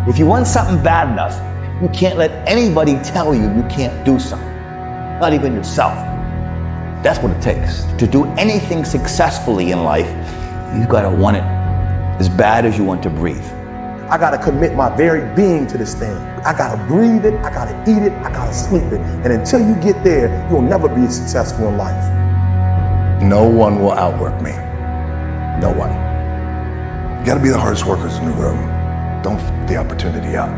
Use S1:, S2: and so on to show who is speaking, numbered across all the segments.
S1: If you want something bad enough, you can't let anybody tell you you can't do something, not even yourself. That's what it takes. To do anything successfully in life, you gotta want it as bad as you want to breathe.
S2: I gotta commit my very being to this thing. I gotta breathe it, I gotta eat it, I gotta sleep it. And until you get there, you'll never be successful in life.
S3: No one will outwork me. No one. You gotta be the hardest workers in the room. Don't f the opportunity up.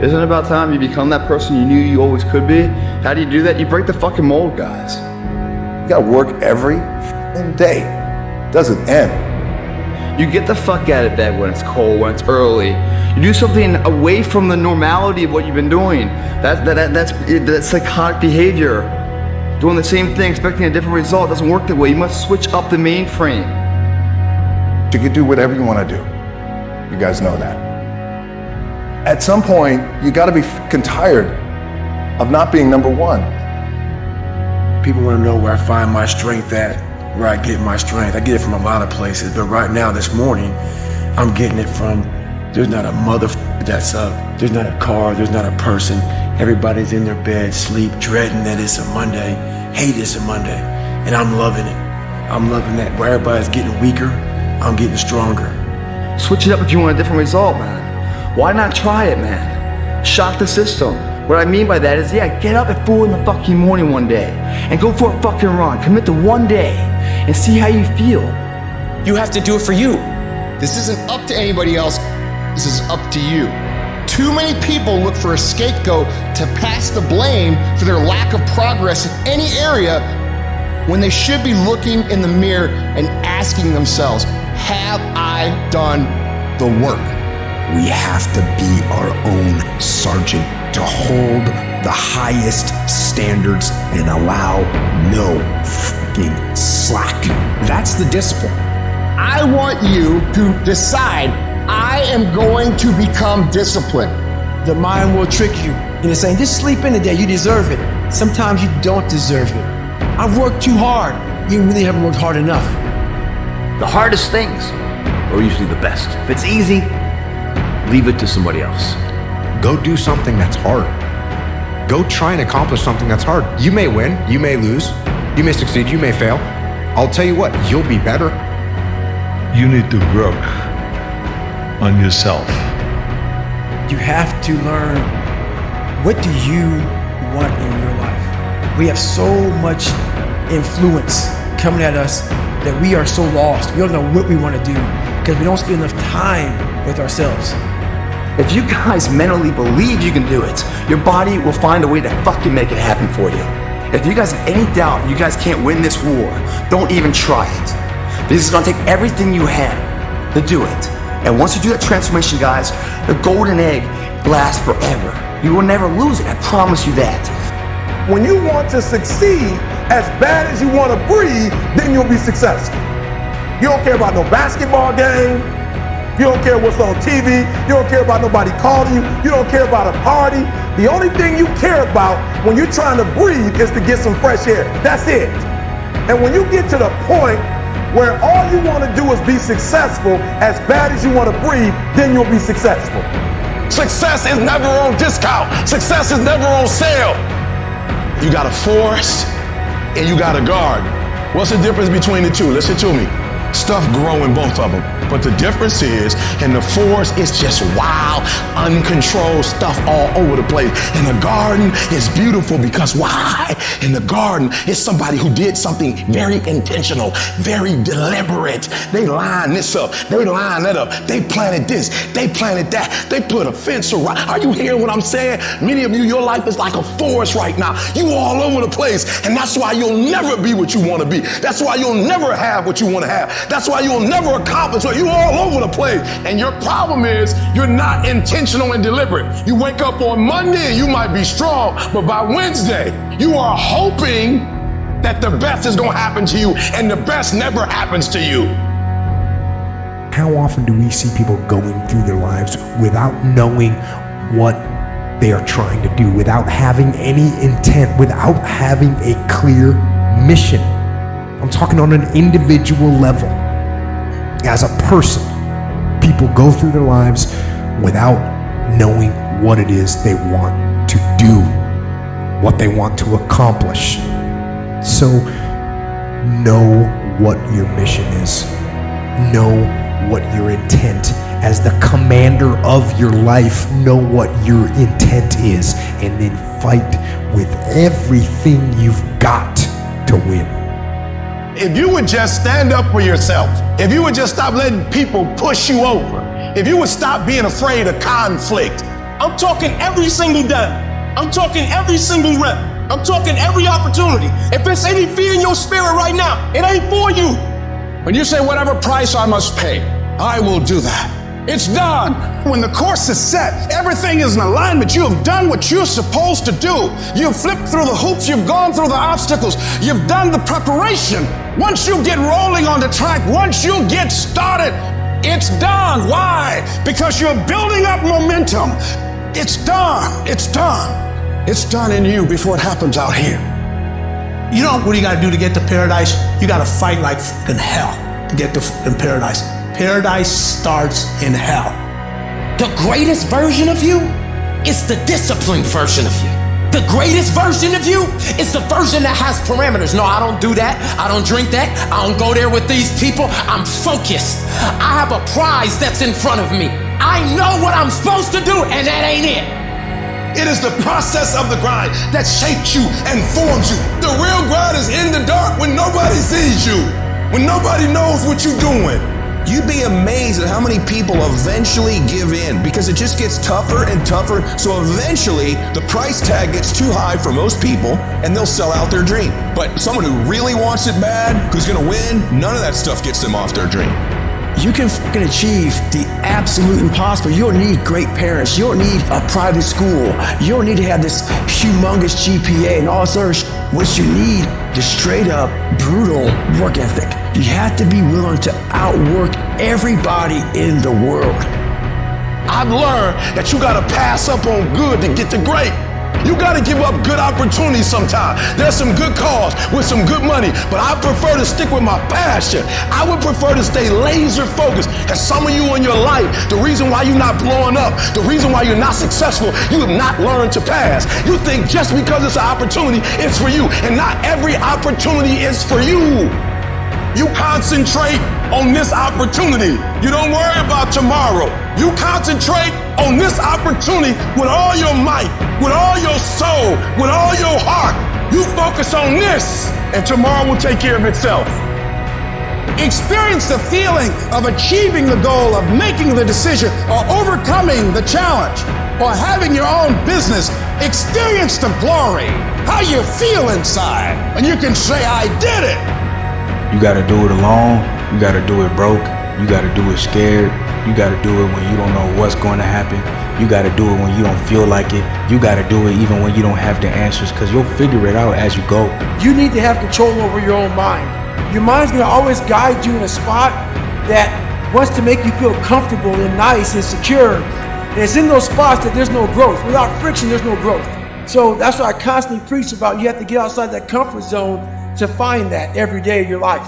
S4: Isn't it about time you become that person you knew you always could be? How do you do that? You break the fucking mold, guys.
S3: You gotta work every f***ing day. Doesn't end.
S4: You get the fuck out of bed when it's cold, when it's early. You do something away from the normality of what you've been doing. That's psychotic behavior. Doing the same thing, expecting a different result doesn't work that way. You must switch up the mainframe.
S3: You can do whatever you want to do. You guys know that. At some point, you gotta be f***ing tired of not being number one.
S5: People want to know where I find my strength at, where I get my strength. I get it from a lot of places, but right now, this morning, I'm getting it from, there's not a motherfucker that's up. There's not a car, there's not a person. Everybody's in their bed, sleep, dreading that it's a Monday, hate it's a Monday, and I'm loving it. I'm loving that. Where everybody's getting weaker, I'm getting stronger.
S4: Switch it up if you want a different result, man. Why not try it, man? Shock the system. What I mean by that is, yeah, get up at 4 in the fucking morning one day and go for a fucking run. Commit to one day and see how you feel.
S6: You have to do it for you. This isn't up to anybody else. This is up to you. Too many people look for a scapegoat to pass the blame for their lack of progress in any area when they should be looking in the mirror and asking themselves, have I done the work?
S7: We have to be our own sergeant, to hold the highest standards and allow no fucking slack. That's the discipline.
S6: I want you to decide, I am going to become disciplined.
S5: The mind will trick you into saying, just sleep in today, you deserve it. Sometimes you don't deserve it. I've worked too hard. You really haven't worked hard enough.
S1: The hardest things are usually the best. If it's easy, leave it to somebody else.
S7: Go do something that's hard. Go try and accomplish something that's hard. You may win, you may lose, you may succeed, you may fail. I'll tell you what, you'll be better.
S8: You need to work on yourself.
S5: You have to learn, what do you want in your life? We have so much influence coming at us that we are so lost. We don't know what we want to do because we don't spend enough time with ourselves.
S1: If you guys mentally believe you can do it, your body will find a way to fucking make it happen for you. If you guys have any doubt you guys can't win this war, don't even try it. This is gonna take everything you have to do it. And once you do that transformation, guys, the golden egg lasts forever. You will never lose it, I promise you that.
S2: When you want to succeed as bad as you want to breathe, then you'll be successful. You don't care about no basketball game. You don't care what's on TV. You don't care about nobody calling you. You don't care about a party. The only thing you care about when you're trying to breathe is to get some fresh air. That's it. And when you get to the point where all you want to do is be successful as bad as you want to breathe, then you'll be successful.
S9: Success is never on discount. Success is never on sale. You got a forest and you got a garden. What's the difference between the two? Listen to me. Stuff grow in both of them. But the difference is, in the forest, it's just wild, uncontrolled stuff all over the place. In the garden, it's beautiful because why? In the garden, it's somebody who did something very intentional, very deliberate. They lined this up, they lined that up, they planted this, they planted that, they put a fence around. Are you hearing what I'm saying? Many of you, your life is like a forest right now. You all over the place, and that's why you'll never be what you want to be. That's why you'll never have what you want to have. That's why you'll never accomplish what you all over the place. And your problem is you're not intentional and deliberate. You wake up on Monday and you might be strong, but by Wednesday, you are hoping that the best is going to happen to you, and the best never happens to you.
S7: How often do we see people going through their lives without knowing what they are trying to do, without having any intent, without having a clear mission? I'm talking on an individual level. As a person, people go through their lives without knowing what it is they want to do, what they want to accomplish. So know what your mission is. Know what your intent as the commander of your life. Know what your intent is, and then fight with everything you've got to win.
S9: If you would just stand up for yourself, if you would just stop letting people push you over, if you would stop being afraid of conflict.
S10: I'm talking every single day. I'm talking every single rep. I'm talking every opportunity. If there's any fear in your spirit right now, it ain't for you.
S11: When you say whatever price I must pay, I will do that. It's done. When the course is set, everything is in alignment. You have done what you're supposed to do. You've flipped through the hoops. You've gone through the obstacles. You've done the preparation. Once you get rolling on the track, once you get started, it's done. Why? Because you're building up momentum. It's done. It's done. It's done in you before it happens out here.
S10: You know what you gotta do to get to paradise? You gotta fight like fucking hell to get to fucking paradise. Paradise starts in hell.
S12: The greatest version of you is the disciplined version of you. The greatest version of you is the version that has parameters. No, I don't do that. I don't drink that. I don't go there with these people. I'm focused. I have a prize that's in front of me. I know what I'm supposed to do, and that ain't it.
S9: It is the process of the grind that shapes you and forms you. The real grind is in the dark when nobody sees you, when nobody knows what you're doing.
S13: You'd be amazed at how many people eventually give in because it just gets tougher and tougher. So eventually the price tag gets too high for most people and they'll sell out their dream. But someone who really wants it bad, who's gonna win, none of that stuff gets them off their dream.
S5: You can fucking achieve the absolute impossible. You don't need great parents. You don't need a private school. You don't need to have this humongous GPA and all this other shit. What you need is straight up brutal work ethic. You have to be willing to outwork everybody in the world.
S9: I've learned that you gotta pass up on good to get to great. You gotta give up good opportunities sometimes. There's some good cause with some good money, but I prefer to stick with my passion. I would prefer to stay laser focused. And some of you in your life, the reason why you're not blowing up, the reason why you're not successful, you have not learned to pass. You think just because it's an opportunity, it's for you, and not every opportunity is for you. You concentrate on this opportunity. You don't worry about tomorrow. You concentrate on this opportunity with all your might, with all your soul, with all your heart. You focus on this, and tomorrow will take care of itself.
S11: Experience the feeling of achieving the goal, of making the decision, or overcoming the challenge, or having your own business. Experience the glory, how you feel inside, and you can say, I did it.
S14: You gotta do it alone, you gotta do it broke, you gotta do it scared, you gotta do it when you don't know what's going to happen, you gotta do it when you don't feel like it, you gotta do it even when you don't have the answers, because you'll figure it out as you go.
S15: You need to have control over your own mind. Your mind's gonna always guide you in a spot that wants to make you feel comfortable and nice and secure. And it's in those spots that there's no growth. Without friction, there's no growth. So that's what I constantly preach about. You have to get outside that comfort zone to find that every day of your life.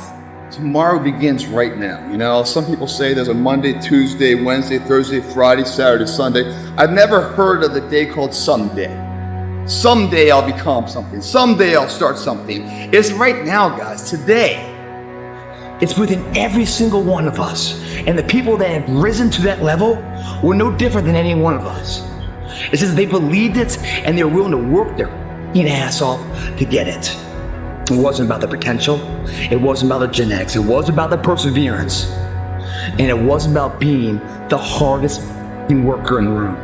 S4: Tomorrow begins right now. You know, some people say there's a Monday, Tuesday, Wednesday, Thursday, Friday, Saturday, Sunday. I've never heard of the day called someday. Someday I'll become something. Someday I'll start something. It's right now, guys, today.
S12: It's within every single one of us. And the people that have risen to that level were no different than any one of us. It's just they believed it and they're willing to work their ass off to get it. It wasn't about the potential. It wasn't about the genetics. It was about the perseverance. And it wasn't about being the hardest worker in the room.